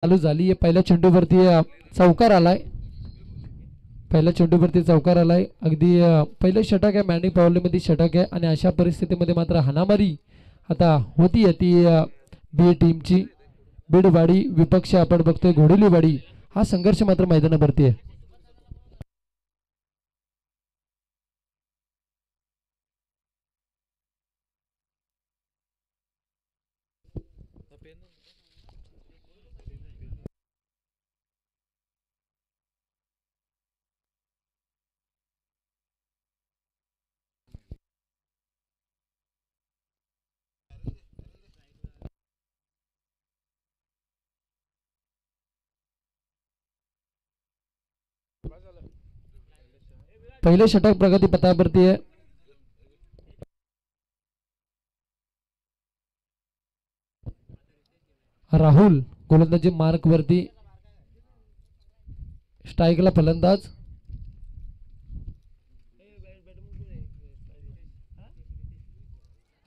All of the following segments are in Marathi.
चालू झाली आहे. पहिल्या चेंडूवरती चौकार आलाय. पहिल्या चेंडूवरती चौकार आलाय. अगदी पहिलं षटक आहे. मॅनिंग पावलेमध्ये षटक आहे आणि अशा परिस्थितीमध्ये मात्र हाणामारी आता होती ती बी टीमची. बीडवाडी विपक्ष आपण बघतोय घोडेलीवाडी. हा संघर्ष मात्र मैदानावरती आहे. पहिले षटक प्रगती पथावरती आहे. राहुल गोलंदाजी मार्क वरती. स्ट्राईकला फलंदाज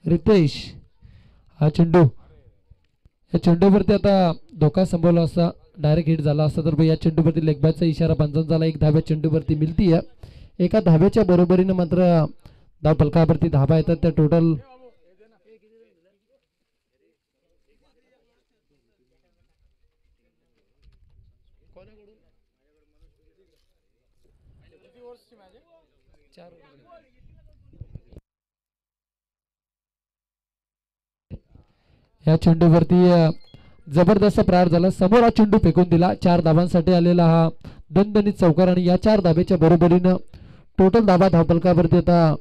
रितेश. हा चेंडू या चेंडूवरती आता धोका संभवला असता, डायरेक्ट हिट झाला असता तर या चेंडूवरती लेगबॅटचा इशारा पंचांचा आला. एक धाब्या चेंडूवरती मिळती आहे. एका धाब्याच्या बरोबरीनं मात्र धाव फलकावरती धाबा येतात. त्या टोटल या चेंडूवरती जबरदस्त प्रहार झाला. समोर हा चेंडू फेकून दिला. 4 धावांसाठी आलेला हा दणदणीत चौकार आणि या 4 धाब्याच्या बरोबरीनं टोटल धाबा धावफलकावरती आता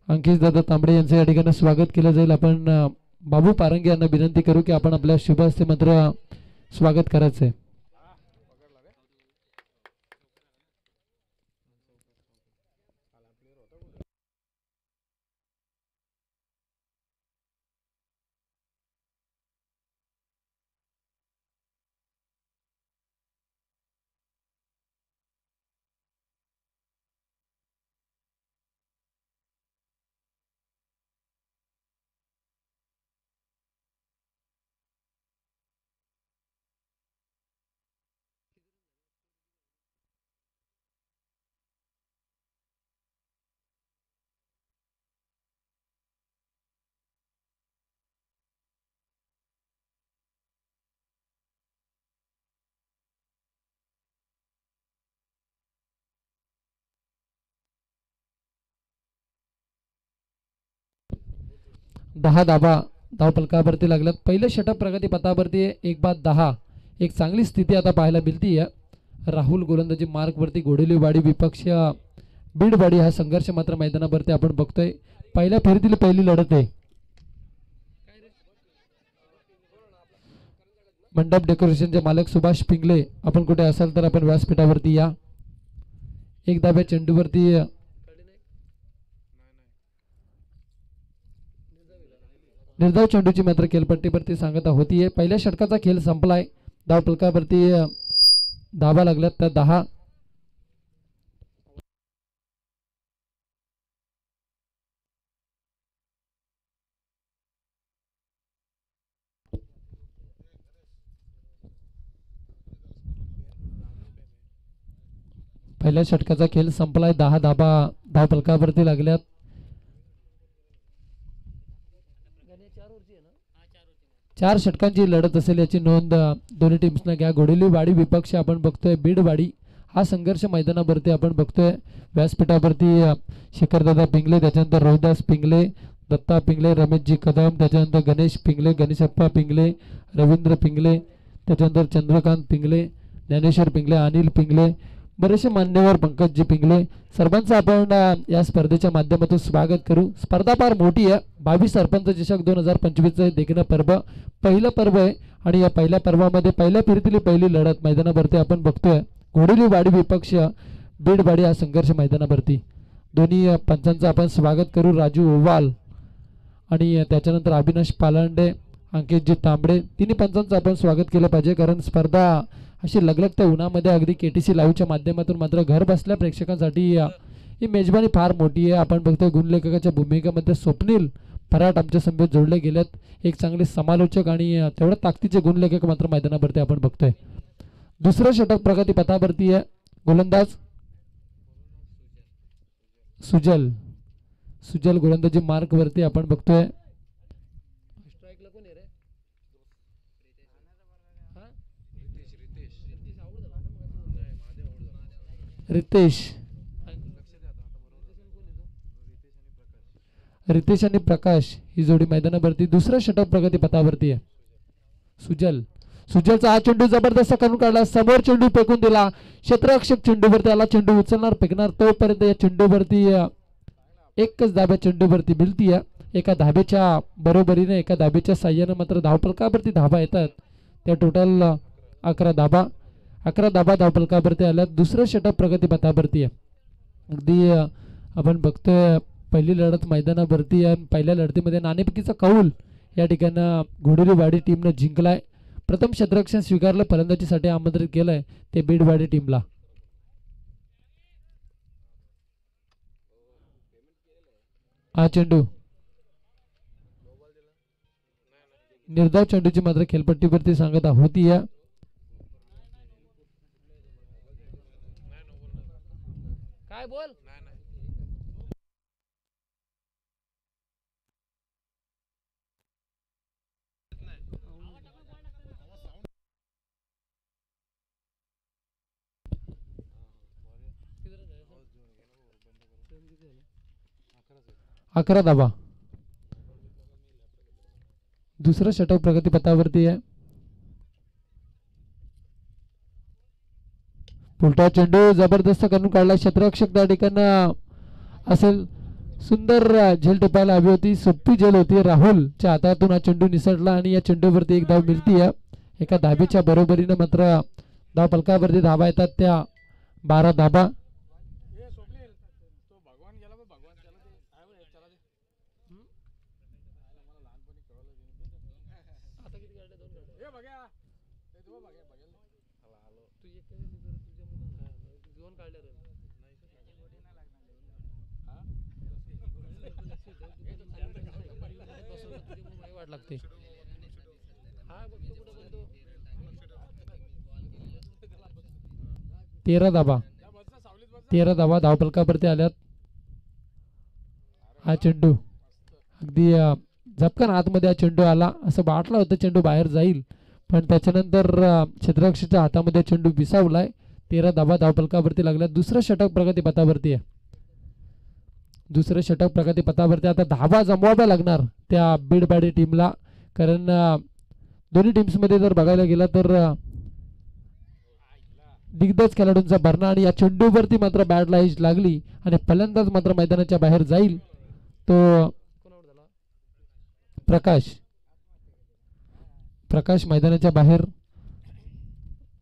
अंकित दादा तांबडे यांचं या ठिकाणी स्वागत केलं जाईल. आपण बाबू पारंगे यांना विनंती करू की आपण आपल्या शुभ हस्ते मात्र स्वागत करायचं आहे. दहा धाबा धावफलकावरती लागल्यात. पहिले षटक प्रगती पथावरती 1-10. एक चांगली स्थिती आता पाहायला मिळती आहे. राहुल गोलंदाजी मार्कवरती घोडेलीवाडी विपक्ष बीडवाडी. हा संघर्ष मात्र मैदानावरती आपण बघतोय. पहिल्या फेरीतील पहिली लढत आहे. मंडप डेकोरेशनचे मालक सुभाष पिंगले, आपण कुठे असाल तर आपण व्यासपीठावरती या. एक धाब्या चेंडूवरती निर्धाव चेंडूची मात्र खेळपट्टीवरती सांगता होतीये. पहिल्या षटकाचा खेळ संपलाय. धाव फलकावरती धाबा लागल्यात त्या 10. पहिल्या षटकाचा खेळ संपलाय. 10 धाबा धाव फलकावरती लागल्यात. चार षटकांची लढत असेल याची नोंद दोन्ही टीम्सना घ्या. घोडेलीवाडी विपक्ष आपण बघतोय बीडवाडी. हा संघर्ष मैदानावरती आपण बघतोय. व्यासपीठावरती शिखरदादा पिंगले, त्याच्यानंतर रोहिदास पिंगले, दत्ता पिंगले, रमेशजी कदम, त्याच्यानंतर गणेश पिंगले, गणेशप्पा पिंगले, रवींद्र पिंगले, त्याच्यानंतर चंद्रकांत पिंगले, ज्ञानेश्वर पिंगले, अनिल पिंगले, बरेचसे मान्यवर, पंकजजी पिंगले, सर्वांचं आपण या स्पर्धेच्या माध्यमातून स्वागत करू. स्पर्धा फार मोठी आहे. 22 सरपंच चषक 2025 देखील पर्व पहिलं पर्व आहे आणि या पहिल्या पर्वामध्ये पहिल्या फेरीतील पहिली लढत मैदानावरती आपण बघतोय. घोडेलीवाडी विपक्ष बीडवाडी हा संघर्ष मैदानावरती. दोन्ही पंचांचं आपण स्वागत करू. राजू ओवाल आणि त्याच्यानंतर अविनाश पालांडे, अंकितजी तांबडे, तिन्ही पंचांचं आपण स्वागत केलं पाहिजे, कारण स्पर्धा अशी लगलगत्या उन्हामध्ये अगदी KTC लाईव्हच्या माध्यमातून मात्र घर बसल्या प्रेक्षकांसाठी ही मेजबानी फार मोठी आहे. आपण बघतोय गुणलेखकाच्या भूमिकेमध्ये स्वप्नील फराट आमच्या समोर जोडले गेलेत. एक चांगले समालोचक आणि तेवढ्या ताकदीचे गुणलेखक मात्र मैदानावरती आपण बघतोय. दुसरं षटक प्रगती पथावरती आहे. गोलंदाज सुजल, सुजल गोलंदाजी मार्क वरती आपण बघतोय. रितेश, रितेश आणि प्रकाश ही जोडी मैदानावरती. दुसरं षटक प्रगती पथावरती आहे. सुजल, सुजलचा हा चेंडू जबरदस्त करून काढला, समोर चेंडू फेकून दिला, क्षेत्ररक्षक चेंडूवरती आला, चेंडू उचलणार फेकणार तोपर्यंत या चेंडूवरती एकच धाब्या चेंडूवरती मिळती आहे. एका धाब्याच्या बरोबरीने एका धाब्याच्या साह्याने मात्र धावफलकावरती धाबा येतात. त्या टोटल 11 धाबा, 11 धाबा धावफलकावरती आल्या. दुसरं षटक प्रगती पथावरती आहे. अगदी आपण बघतोय पहिली लढत मैदानावरती आहे. पहिल्या लढतीमध्ये नाणेफेकीचा कौल या ठिकाणी घोडेरीवाडी टीमनं जिंकलाय. प्रथम क्षेत्ररक्षण स्वीकारलं, फलंदाजीसाठी आमंत्रित केलंय ते बीडवाडी टीमला. हा चेंडू निर्धाव चेंडूची मात्र खेळपट्टीवरती सांगत होती. काय बोल अकरा धाबा. दुसरं षटक प्रगती पथावरती आहे. उलटा चेंडू जबरदस्त करून काढला, क्षेत्ररक्षक त्या ठिकाणी असेल सुंदर झेल टिपायला हवी होती, सोपी झेल होती. राहुलच्या हातातून हा चेंडू निसटला आणि या चेंडूवरती एक धाव मिळती आहे. एका धाबीच्या बरोबरीने मात्र धाव फलकावरती धाबा येतात, त्या 12 धाबा. लागते 13 धाबा, 13 धाबा धावफलकावरती आल्यात. हा चेंडू अगदी झपकन आतमध्ये हा चेंडू आला, असं वाटलं होतं चेंडू बाहेर जाईल, पण त्याच्यानंतर क्षेत्ररक्षकाच्या हातामध्ये चेंडू विसावलाय. 13 धाबा धावफलकावरती लागल्या. दुसरं षटक प्रगती पथावरती आहे. दुसरं षटक प्रगती पथावरती. आता धाबा जमवाव्या लागणार त्या बीडवाडी टीमला, कारण दोन्ही टीम्समध्ये जर बघायला गेला तर दिग्गज खेळाडूंचा भरणा, आणि या चेंडूवरती मात्र बॅट लाईज लागली आणि फलंदाज मात्र मैदानाच्या बाहेर जाईल. तो प्रकाश, प्रकाश मैदानाच्या बाहेर.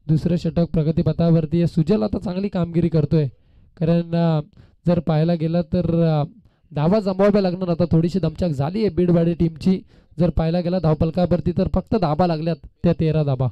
दुसरं षटक प्रगती पथावरती. सुजल आता चांगली कामगिरी करतोय, कारण जर पाहायला गेला तर धावा जमवाव्या लागणार. आता थोडीशी दमछाक झाली आहे बीडवाडी टीमची. जर पाहायला गेला धावफलकावरती तर फक्त धाबा लागल्यात, त्या 13 धाबा.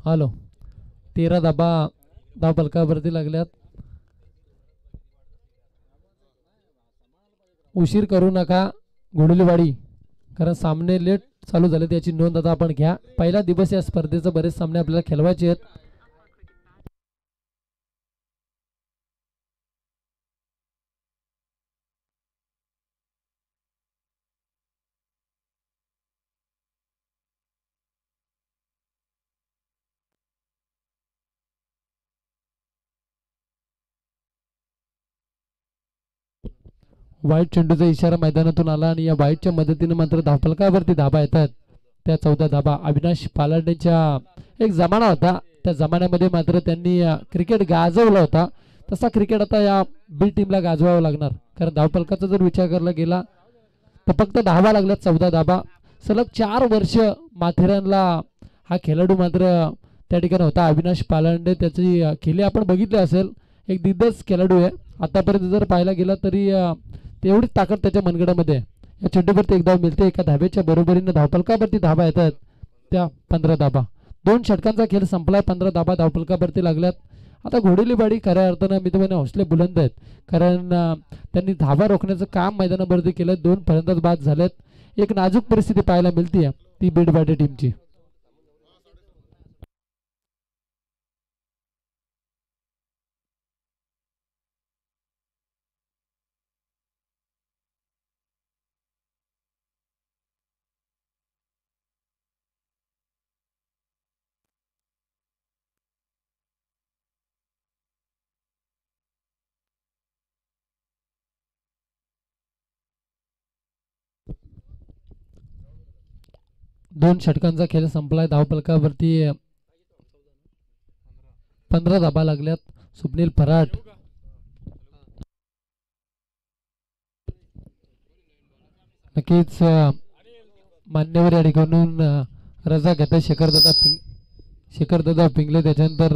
हॅलो, 13 धाबा धावफलकावरती लागल्यात. उशीर करू नका घोडेलीवाडी, कारण सामने लेट चालू झाले, त्याची नोंद आता आपण घ्या. पहिला दिवस या स्पर्धेचे बरेच सामने आपल्याला खेळवायचे आहेत. वाईट चेंडूचा इशारा मैदानातून आला आणि या वाईटच्या मदतीने मात्र धावफलकावरती धाबा येतात. त्या 14 धाबा अविनाश पालांडेच्या एक जमाना होता, त्या जमान्यामध्ये मात्र त्यांनी क्रिकेट गाजवला होता. तसा क्रिकेट आता या बी टीमला गाजवावं लागणार, कारण धावफलकाचा जर विचार करायला गेला तर फक्त धावा लागल्यात. 14 धाबा सलग 4 वर्ष माथेरानला हा खेळाडू मात्र त्या ठिकाणी होता. अविनाश पालांडे त्याची खेळी आपण बघितले असेल, एक दिग्गज खेळाडू आहे. आतापर्यंत जर पाहायला गेला तरी तेवढीच ताकद त्याच्या मनगडामध्ये आहे. या चेंडूवरती एक धाव मिळते, एका धाब्याच्या बरोबरीनं धावफलकावरती धाबा येतात त्या 15 धाबा. 2 षटकांचा खेळ संपलाय, 15 धाबा धावफलकावरती लागल्यात. आता घोडेलीवाडी खऱ्या अर्थानं मी तुम्हाला हौसले बुलंद आहेत, कारण त्यांनी धाबा रोखण्याचं काम मैदानावरती केलं. 2 फलंदाज बाद झालेत. एक नाजूक परिस्थिती पाहायला मिळते ती बीडवाडी टीमची. दोन षटकांचा खेळ संपलाय. धावफलकावरती 15 धाबा लागल्यात. स्वप्नील फराट नक्कीच मान्यवर या ठिकाणून रजा घेतात. शेखरदादा पिंगले, त्याच्यानंतर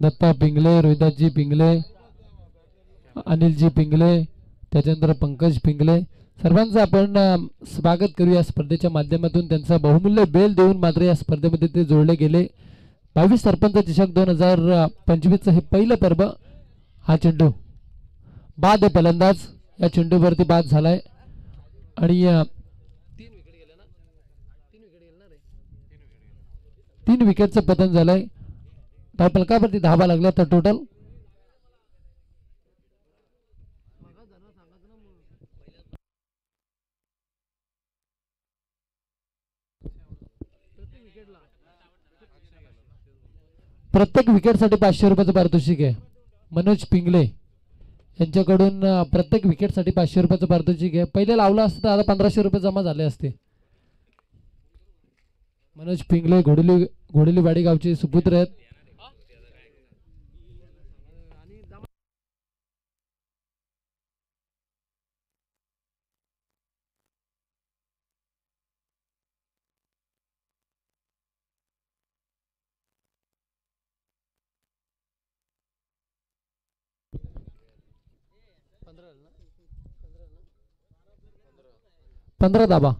दत्ता पिंगले, रोहिदासजी पिंगले, अनिलजी पिंगले, त्याच्यानंतर पंकज पिंगले, सर्वांचं आपण स्वागत करू या स्पर्धेच्या माध्यमातून. त्यांचा बहुमूल्य बेल देऊन मात्र या स्पर्धेमध्ये ते जोडले गेले. 22 सरपंच चषक 2025चं हे पहिलं पर्व. हा चेंडू बाद आहे, फलंदाज या चेंडूवरती बाद झालाय आणि 3 विकेटचं पतन झालंय. धावफलकावरती धाबा लागला तर टोटल प्रत्येक विकेटसाठी 500 रुपयाचं पारितोषिक आहे. मनोज पिंगले यांच्याकडून प्रत्येक विकेटसाठी 500 रुपयाचं पारितोषिक आहे. पहिले लावलं असतं तर आता 1500 रुपये जमा झाले असते. मनोज पिंगले घोडेलीवाडी गावचे सुपुत्र आहेत. पंधरा धाबा.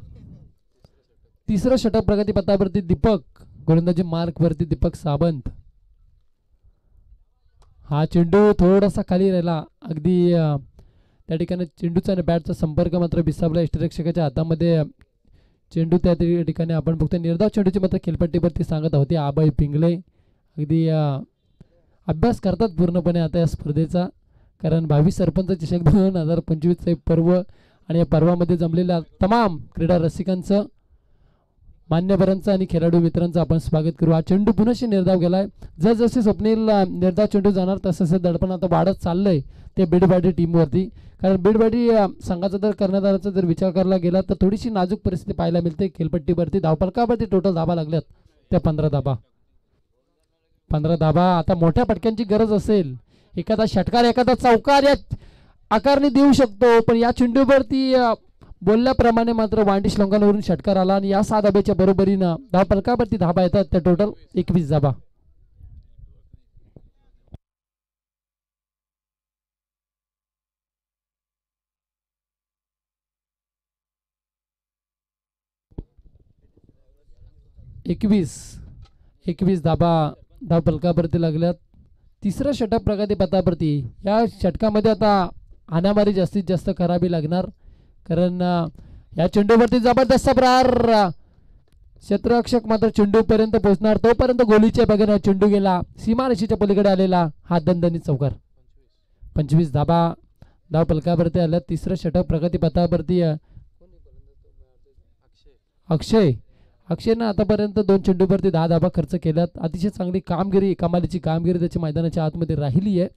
तिसरं षटक प्रगती पथावरती दीपक, गोलंदाजी मार्क वरती दीपक सावंत. हा चेंडू थोडासा खाली राहिला. अगदी त्या ठिकाणी चेंडूचा आणि बॅटचा संपर्क मात्र विसावला यष्टिरक्षकाच्या हातामध्ये. चेंडू त्या ठिकाणी आपण फक्त निर्धाव चेंडूची मात्र खेळपट्टीवरती सांगत होते आबाई पिंगले. अगदी अभ्यास करतात पूर्णपणे आता या स्पर्धेचा, कारण 22 सरपंच चषक 2025चा पर्व आणि या पर्वामध्ये जमलेल्या तमाम क्रीडा रसिकांचं, मान्यवरांचं आणि खेळाडू मित्रांचं आपण स्वागत करू. हा चेंडू पुनश्च निर्धाव गेलाय. जसजसे स्वप्नील निर्धाव चेंडू जाणार तसं दडपण आता वाढत चाललंय ते बीडवाडी टीमवरती. कारण बीडवाडी संघाचा जर कर्णधाराचा जर विचार करायला गेला तर थोडीशी नाजूक परिस्थिती पाहायला मिळते खेळपट्टीवरती. धावफलकावरती टोटल धाबा लागल्यात त्या 15 धाबा. 15 धाबा. आता मोठ्या पटक्यांची गरज असेल, एखादा षटकार एखादा चौकार या आकारणी देऊ शकतो, पण या चेंडूवरती बोलल्याप्रमाणे मात्र वांडिश लोंगांवरून षटकार आला आणि या 6 धाब्याच्या बरोबरीनं धावफलकावरती धाबा येतात त्या टोटल 21 धाबा. एकवीस धाबा धावफलकावरती लागल्यात. तिसरं षटक प्रगती पथावरती. या षटकामध्ये आता हाणामारी जास्तीत जास्त करावी लागणार, कारण या चेंडूवरती जबरदस्त प्रहार. क्षेत्ररक्षक मात्र चेंडूपर्यंत पोहोचणार, तोपर्यंत गोलीच्या बघायला चेंडू गेला सीमारेषेच्या पलीकडे आलेला हा दणदणीत चौकार. 25 धाबा धावफलकावरती आल्या. तिसरं षटक प्रगती पथावरती. अक्षयनं आतापर्यंत 2 चेंडूवरती 10 धाबा खर्च केल्यात. अतिशय चांगली कामगिरी, कमालीची कामगिरी त्याची मैदानाच्या आतमध्ये राहिली आहे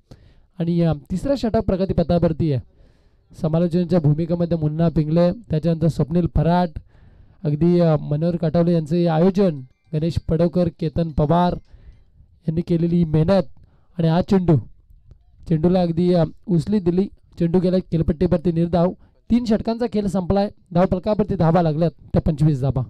आणि तिसऱ्या षटक प्रगती पथावरती आहे. समालोचनाच्या भूमिकेमध्ये मुन्ना पिंगले, त्याच्यानंतर स्वप्नील फराट, अगदी मनोहर काटावले यांचं हे आयोजन, गणेश पडवकर, केतन पवार यांनी केलेली मेहनत. आणि हा चेंडूला अगदी उचली दिली. चेंडू गेला खेळपट्टीवरती निर्धाव. 3 षटकांचा खेळ संपलाय. धाव फलकावरती धाबा लागल्यात त्या 25 धाबा.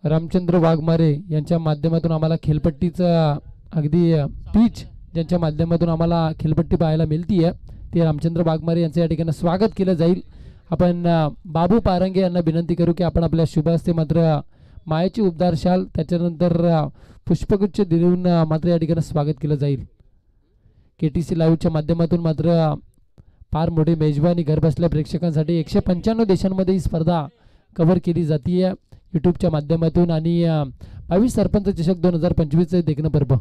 रामचंद्र वाघमारे यांच्या माध्यमातून आम्हाला खेळपट्टीचा अगदी पिच ज्यांच्या माध्यमातून आम्हाला खेळपट्टी पाहायला मिळती आहे ते रामचंद्र वाघमारे यांचं या ठिकाणी स्वागत केलं जाईल. आपण बाबू पारंगे यांना विनंती करू की आपण आपल्या शुभ हस्ते मात्र मायेची उबदार शाल त्याच्यानंतर पुष्पगुच्छ देऊन मात्र या ठिकाणी स्वागत केलं जाईल. KTC लाईव्हच्या माध्यमातून मात्र फार मोठी मेजबानी घर बसल्या प्रेक्षकांसाठी 195 देशांमध्ये ही स्पर्धा कव्हर केली जाते यूट्यूबच्या माध्यमातून. आणि 22 सरपंच चषक 2025 देखणं पर्व.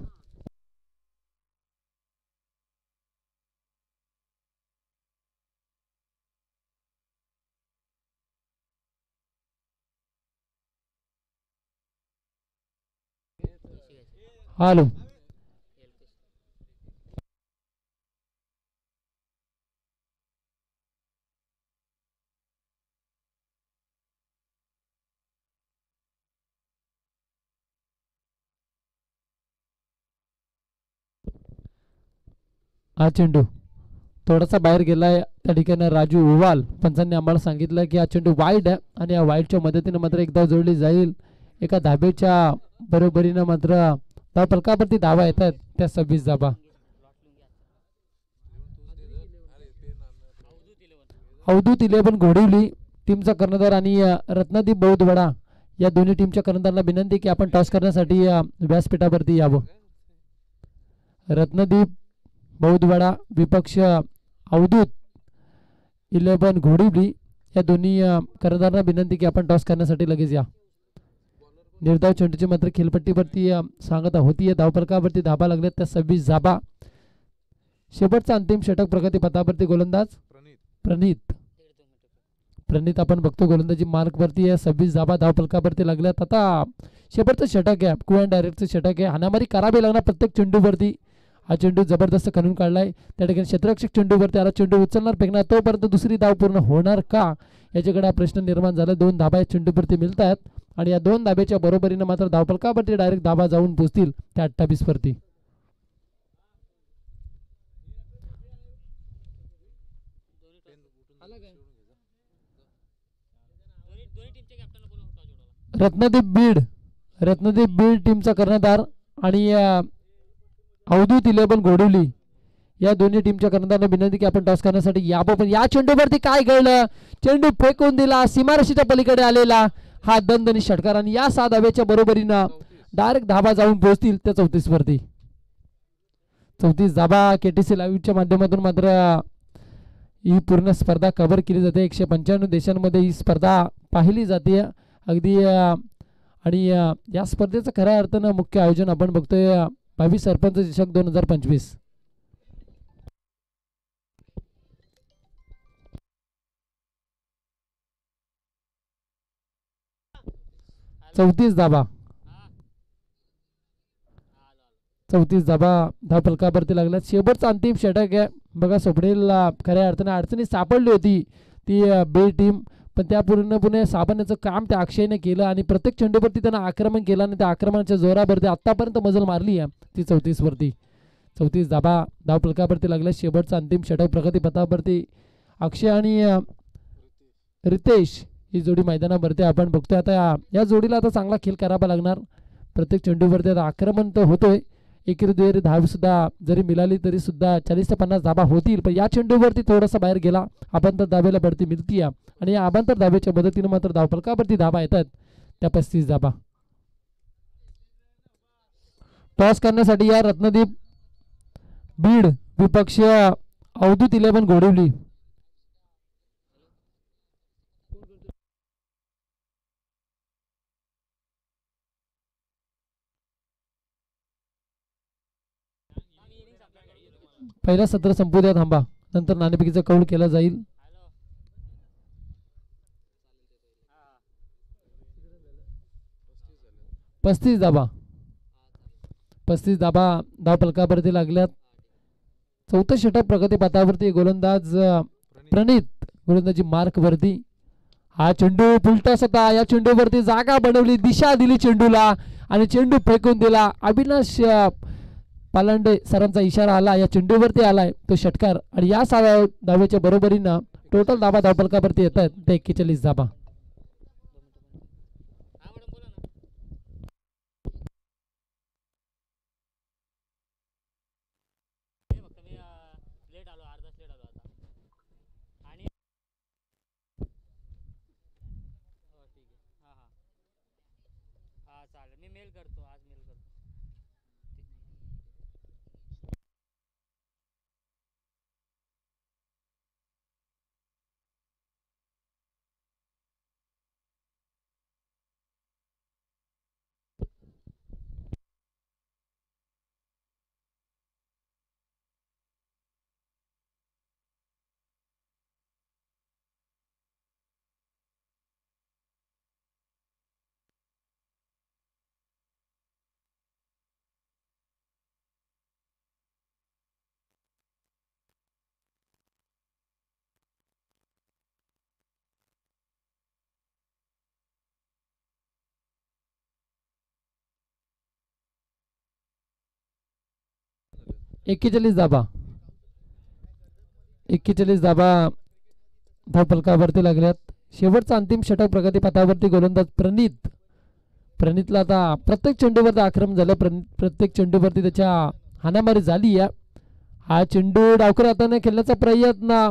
हॅलो हा चेंडू थोडासा बाहेर गेलाय त्या ठिकाणी राजू उवाल पंचांनी आम्हाला सांगितलं की हा चेंडू वाईड आहे आणि या वाईडच्या मदतीने मात्र एक धाव जोडली जाईल. एका धाब्याच्या बरोबरीनं मात्र धाव फलकावरती धावा येतात त्या 26 धाबा. अवधूत 11 घोडिवली टीमचा कर्णधार आणि रत्नदीप बौद्धवाडा या दोन्ही टीमच्या कर्णधारांना विनंती की आपण टॉस करण्यासाठी व्यासपीठावरती यावं. रत्नदीप बौद्धवाडा विपक्ष अवधूत 11 घोडिवली या दोन्ही कर्णधारांना विनंती की आपण टॉस करण्यासाठी लगेच या. निर्धाव चेंडूची मात्र खेळपट्टीवरती सांगता होतीये. धावफलकावरती धाबा लागल्यात त्या 26 धाबा. शेवटचा अंतिम षटक प्रगती पथावरती गोलंदाज प्रणित आपण बघतो गोलंदाजी मार्कवरती आहे. 26 धाबा धावफलकावरती लागल्यात. आता शेवटचं षटक आहे, क्यू अँड डायरेक्टचं षटक आहे. हाणामारी करावी लागणार प्रत्येक चेंडूवरती. हा चेंडू जबरदस्त खणून काढलाय त्या ठिकाणी क्षेत्ररक्षक चेंडूवरती आला. चेंडू उचलणार फेकणार तोपर्यंत दुसरी धाव पूर्ण होणार का याच्याकडे हा प्रश्न निर्माण झाला. 2 धाबा या चेंडूवरती मिळत आहेत आणि या 2 धाब्याच्या बरोबरीनं मात्र धावफलकावरती डायरेक्ट धाबा जाऊन पोहोचतील त्या 28 वरती. रत्नदीप बीड टीमचा कर्णधार आणि अवधूत 11 घोडिवली या दोन्ही टीमच्या कर्णधारांना विनंती की आपण टॉस करण्यासाठी यावं. पण या चेंडूवरती काय घडलं, चेंडू फेकून दिला सीमारेषेच्या पलीकडे आलेला हा दणदणी षटकार आणि या 6 धाब्याच्या बरोबरीनं डायरेक्ट धाबा जाऊन पोहोचतील त्या 34 वरती. 34 धाबा. KTC लाईव्हच्या माध्यमातून मात्र ही पूर्ण स्पर्धा कव्हर केली जाते. 195 देशांमध्ये ही स्पर्धा पाहिली जाते अगदी. आणि या स्पर्धेचं खऱ्या अर्थानं मुख्य आयोजन आपण बघतोय 22 सरपंच चषक 2025. 34 धाबा धाव फलकावरती लागला. शेवटचा अंतिम षटक आहे बघा. स्वप्नीलला खऱ्या अर्थाने अडचणीत सापडली होती ती बे टीम, पण त्या पूर्णपणे साबण्याचं काम त्या अक्षयने केलं आणि प्रत्येक चेंडूवरती त्यांना आक्रमण केलं आणि त्या आक्रमणाच्या जोरावरती आतापर्यंत मजल मारली आहे ती 34 वरती. 34 धाबा धाव फलकावरती लागला. शेवटचा अंतिम षटक प्रगती पथावरती अक्षय आणि रितेश ही जोडी मैदानावरती आपण बघतोय. आता या जोडीला आता चांगला खेळ करावा लागणार. प्रत्येक चेंडूवरती आता आक्रमण तर होतोय. एकेरी धाव सुद्धा जरी मिळाली तरी सुद्धा 40 ते 50 धाबा होतील, पण या चेंडूवरती थोडासा बाहेर गेला. अबांतर धाब्याला बढती मिळती आणि या अबांतर धाब्याच्या मदतीने मात्र धावफलकावरती धाबा येतात त्या 35 धाबा. टॉस करण्यासाठी या रत्नदीप बीड विपक्ष अवधूत 11 घोडिवली. पहिला सत्र संपू द्या, थांबा, नंतर नाणेफेकीचा कौल केला जाईल. 35 धाबा, 35 धाबा धाव फलकावरती लागल्यात. चौथं षटक प्रगती पथावरती गोलंदाज प्रणित गोलंदाजी मार्क वरती. हा चेंडू फुलटॉस होता, या चेंडूवरती जागा बनवली, दिशा दिली चेंडूला आणि चेंडू फेकून दिला. अविनाश पालांडे सरांचा इशारा आला, या चेंडूवरती आलाय तो षटकार आणि या धावेच्या बरोबरीनं टोटल धाबा धावफलकावरती येत आहेत ते 41 धाबा. एक्केचाळीस धाबा, 41 धाबा धावफलकावरती लागल्यात. शेवटचा अंतिम षटक प्रगती पथावरती गोलंदाज प्रणितला आता प्रत्येक चेंडूवरती आक्रमण झालं, प्रत्येक चेंडूवरती त्याच्या हाणामारी झाली. हा चेंडू डावकर हाताने खेळण्याचा प्रयत्न,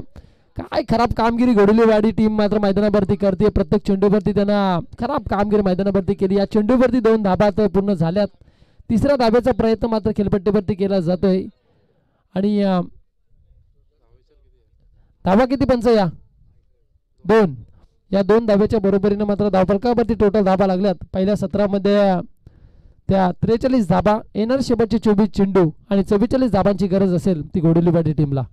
काय खराब कामगिरी घोडुलीवाडी टीम मात्र मैदानावरती करते. प्रत्येक चेंडूवरती त्यांना खराब कामगिरी मैदानावरती केली. या चेंडूवरती 2 धाबा पूर्ण झाल्यात. तिसऱ्या धाब्याचा प्रयत्न मात्र खेळपट्टीवरती केला जातोय आणि धाबा किती पंच या 2, या 2 धाब्याच्या बरोबरीनं मात्र धावफलकावरती टोटल धाबा लागल्यात. पहिल्या सत्रामध्ये त्या 43 धाबा, येणार शेवटचे 24 चेंडू आणि 44 धाबांची गरज असेल ती घोडुलीवाडी टीमला.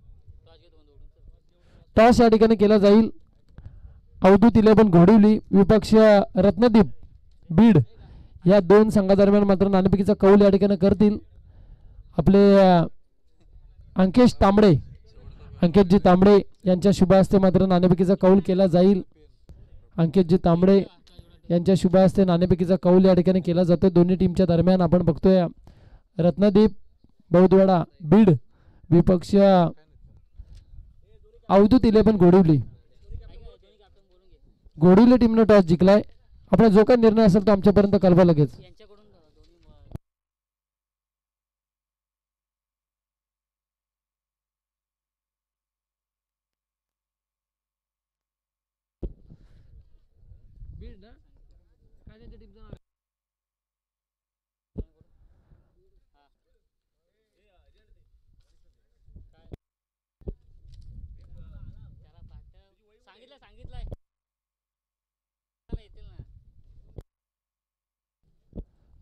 टॉस या ठिकाणी केला जाईल. अवधूत 11 घोडुली विपक्ष रत्नदीप बीड या 2 संघादरम्यान मात्र नाणेफेकीचा कौल या ठिकाणी करतील आपले अंकेशजी तांबडे यांच्या शुभ हस्ते मात्र नाणेफेकीचा कौल केला जाईल. अंकेशजी तांबडे यांच्या शुभ हस्ते नाणेफेकीचा कौल या ठिकाणी केला जातो. दोन्ही टीमच्या दरम्यान आपण बघतोय रत्नदीप बौद्धवाडा बीड विपक्ष अवधूत 11 घोडुली टीमने टॉस जिंकलाय. आपला जो काही निर्णय असेल तो आमच्यापर्यंत कळवा लगेच.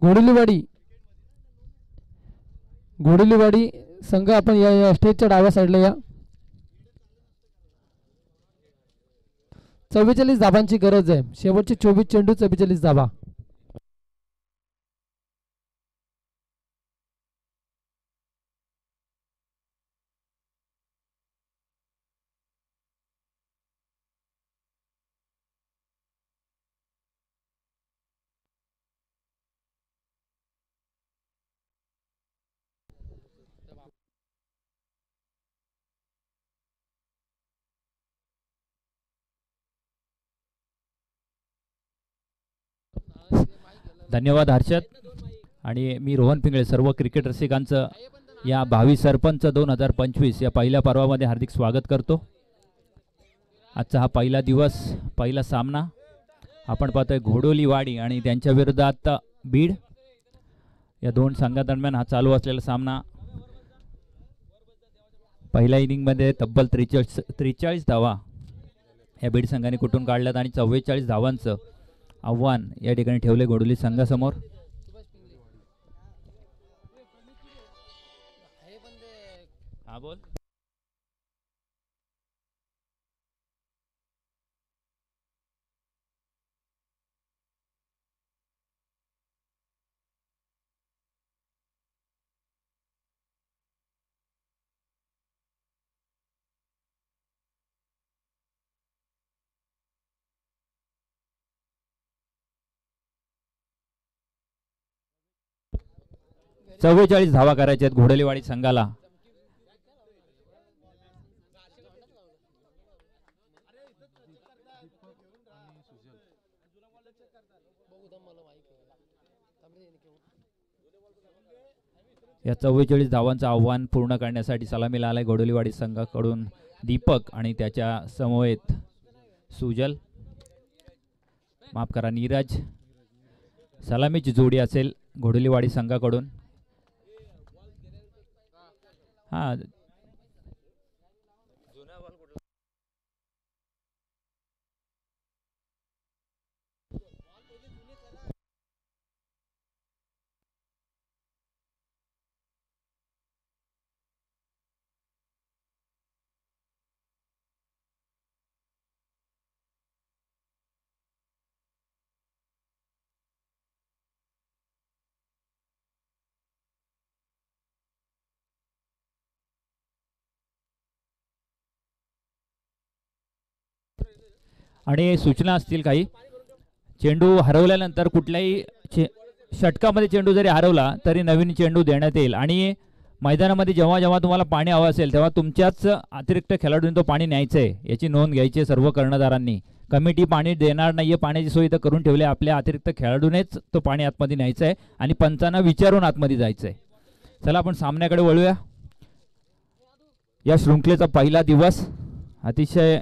घोडुलीवाडी संघ आपण या स्टेजच्या डाव्या साईडला या. 44 धाबांची गरज आहे. शेवटचे 24 चेंडू 44 धाबा. धन्यवाद हर्षद. आणि मी रोहन पिंगळे सर्व क्रिकेट रसिकांचं या भावी सरपंच 2025 या पहिल्या पर्वामध्ये हार्दिक स्वागत करतो. आजचा हा पहिला दिवस, पहिला सामना आपण पाहतोय घोडुलीवाडी आणि त्यांच्या विरोधात बीड या 2 संघादरम्यान हा चालू असलेला सामना. पहिल्या इनिंगमध्ये तब्बल 43 धावा या बीड संघाने कुठून काढल्यात आणि 44 धावांचं आव्हान या ठिकाणी ठेवले घोडुली संघासमोर. हा बोल. चव्वेचाळीस धावा करायच्या आहेत घोडेलीवाडी संघाला. या 44 धावांचं आव्हान पूर्ण करण्यासाठी सलामीला आलाय घोडेलीवाडी संघाकडून दीपक आणि त्याच्या समवेत सुजल, माफ करा नीरज. सलामीची जोडी असेल घोडेलीवाडी संघाकडून. हा आणि सूचना असतील काही. चेंडू हरवल्यानंतर कुठल्याही षटकामध्ये चेंडू जरी हरवला तरी नवीन चेंडू देण्यात येईल. आणि मैदानामध्ये जेव्हा जेव्हा तुम्हाला पाणी हवं असेल तेव्हा तुमच्याच अतिरिक्त खेळाडूंनी तो पाणी न्यायचं आहे, याची नोंद घ्यायची सर्व कर्णधारांनी. कमिटी पाणी देणार नाहीये, पाण्याची सोय तर करून ठेवली, आपल्या अतिरिक्त खेळाडूनेच तो पाणी आतमध्ये न्यायचं आहे आणि पंचांना विचारून आतमध्ये जायचं आहे. चला आपण सामन्याकडे वळूया. या शृंखलेचा पहिला दिवस अतिशय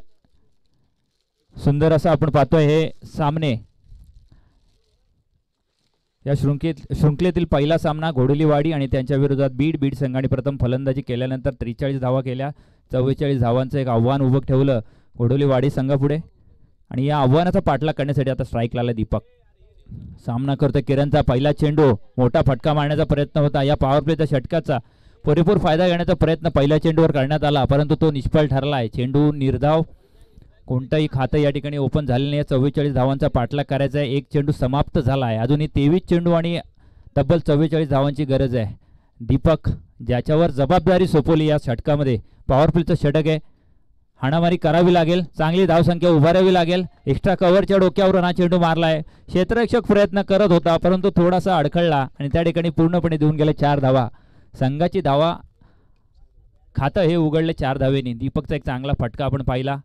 सुंदर असा आपण पाहतोय हे सामने. या शृंखलेतील पहिला सामना घोडेलीवाडी आणि त्यांच्या विरोधात बीड संघाने प्रथम फलंदाजी केल्यानंतर 43 धावा केल्या. 44 धावांचं एक आव्हान उभं ठेवलं घोडेलीवाडी संघापुढे आणि या आव्हानाचा पाठलाग करण्यासाठी आता स्ट्राईक लावला दीपक. सामना करतोय किरणचा. पहिला चेंडू, मोठा फटका मारण्याचा प्रयत्न होता. या पॉवर प्लेच्या षटकाचा पुरेपूर फायदा घेण्याचा प्रयत्न पहिल्या चेंडूवर करण्यात आला, परंतु तो निष्फळ ठरला आहे. चेंडू निर्धाव, कोणतंही खातं या ठिकाणी ओपन झालेलं नाही. 44 धावांचा पाठलाग करायचा आहे. एक चेंडू समाप्त झाला आहे. अजूनही 23 चेंडू आणि तब्बल 44 धावांची गरज आहे. दीपक ज्याच्यावर जबाबदारी सोपवली या षटकामध्ये, पॉवर प्लेचं षटक आहे, हाणामारी करावी लागेल, चांगली धावसंख्या उभारावी लागेल. एक्स्ट्रा कव्हरच्या डोक्यावरून हा चेंडू मारला आहे. क्षेत्ररक्षक प्रयत्न करत होता परंतु थोडासा अडखळला आणि त्या ठिकाणी पूर्णपणे देऊन गेले 4 धावा. संघाची धावा खातं हे उघडले 4 धावेनी. दीपकचा एक चांगला फटका आपण पाहिला.